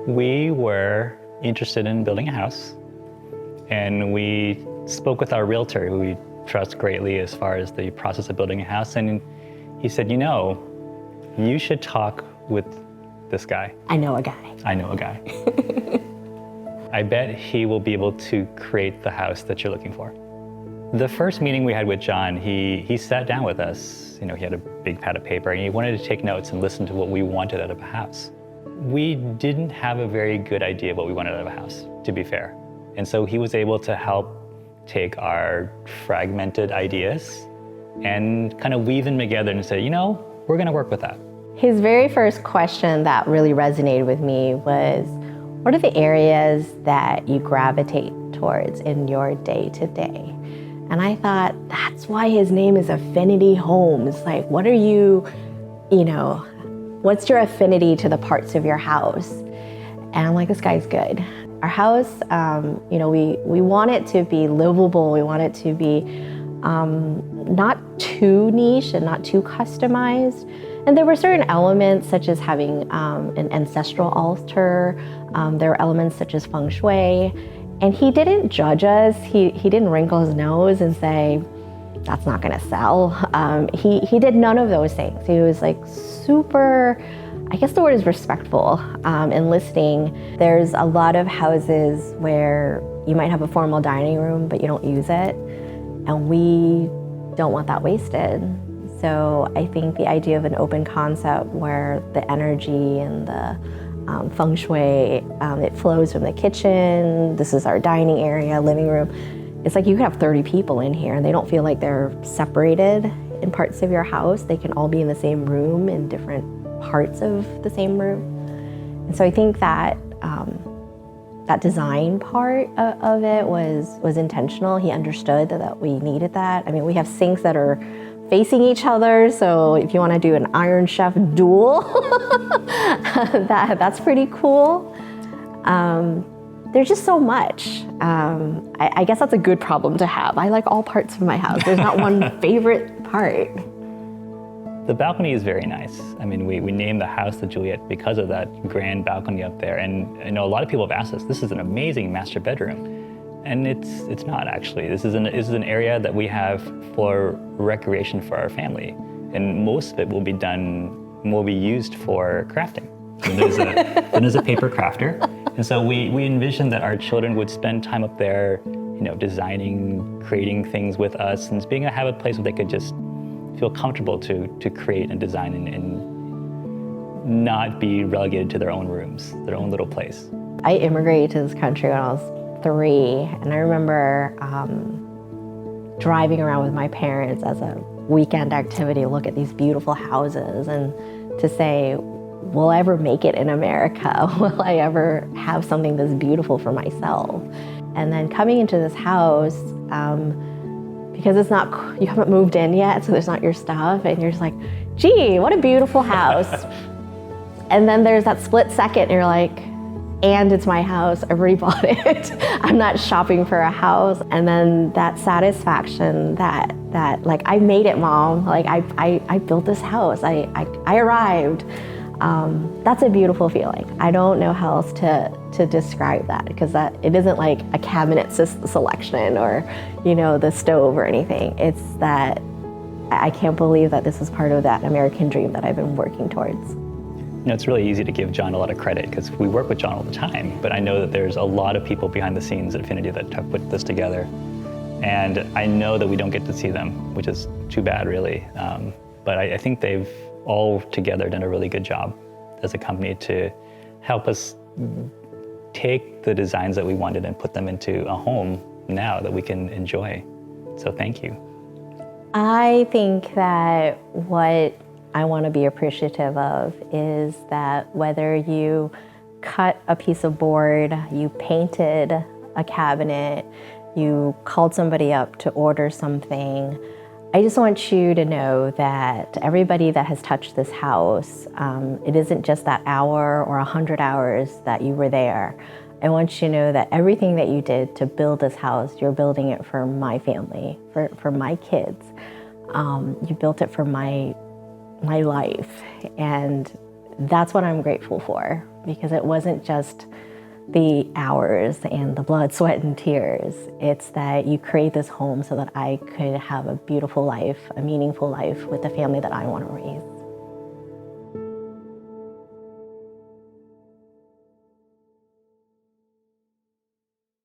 We were interested in building a house, and we spoke with our realtor, who we trust greatly as far as the process of building a house, and he said, you should talk with this guy. I know a guy. I know a guy. I bet he will be able to create the house that you're looking for. The first meeting we had with John, he sat down with us. He had a big pad of paper, and he wanted to take notes and listen to what we wanted out of a house. We didn't have a very good idea of what we wanted out of a house, to be fair. And so he was able to help take our fragmented ideas and kind of weave them together and say, we're going to work with that. His very first question that really resonated with me was, what are the areas that you gravitate towards in your day-to-day? And I thought, that's why his name is Affinity Homes. Like, what are you, what's your affinity to the parts of your house? And I'm like, this guy's good. Our house, we want it to be livable. We want it to be not too niche and not too customized. And there were certain elements such as having an ancestral altar. There were elements such as Feng Shui. And he didn't judge us. He didn't wrinkle his nose and say, that's not gonna sell. He did none of those things. He was like super, I guess the word is respectful in listening. There's a lot of houses where you might have a formal dining room, but you don't use it. And we don't want that wasted. So I think the idea of an open concept where the energy and the Feng Shui, it flows from the kitchen. This is our dining area, living room. It's like you could have 30 people in here and they don't feel like they're separated in parts of your house. They can all be in the same room in different parts of the same room. And so I think that that design part of it was intentional. He understood that we needed that. I mean, we have sinks that are facing each other, so if you want to do an Iron Chef duel, that's pretty cool. There's just so much. I guess that's a good problem to have. I like all parts of my house. There's not one favorite part. The balcony is very nice. I mean, we named the house the Juliette because of that grand balcony up there. And I know a lot of people have asked us, this is an amazing master bedroom. And it's not actually. This is an area that we have for recreation for our family. And most of it will be used for crafting. And there's a paper crafter. And so we envisioned that our children would spend time up there, designing, creating things with us, and being have a place where they could just feel comfortable to create and design and not be relegated to their own rooms, their own little place. I immigrated to this country when I was 3, and I remember driving around with my parents as a weekend activity, look at these beautiful houses and to say, will I ever make it in America? Will I ever have something this beautiful for myself? And then coming into this house, because you haven't moved in yet, so there's not your stuff, and you're just like, gee, what a beautiful house. And then there's that split second, and you're like, and it's my house, I already bought it. I'm not shopping for a house. And then that satisfaction that like, I made it, Mom. Like, I built this house, I arrived. That's a beautiful feeling. I don't know how else to describe that, because it isn't like a cabinet selection or, the stove or anything. It's that I can't believe that this is part of that American dream that I've been working towards. It's really easy to give John a lot of credit because we work with John all the time, but I know that there's a lot of people behind the scenes at Affinity that have put this together. And I know that we don't get to see them, which is too bad, really. But I think they've all together done a really good job as a company to help us take the designs that we wanted and put them into a home now that we can enjoy. So thank you. I think that what I want to be appreciative of is that whether you cut a piece of board, you painted a cabinet, you called somebody up to order something, I just want you to know that everybody that has touched this house, it isn't just that hour or 100 hours that you were there. I want you to know that everything that you did to build this house, you're building it for my family, for my kids. You built it for my life, and that's what I'm grateful for, because it wasn't just the hours and the blood, sweat, and tears. It's that you create this home so that I could have a beautiful life, a meaningful life with the family that I want to raise.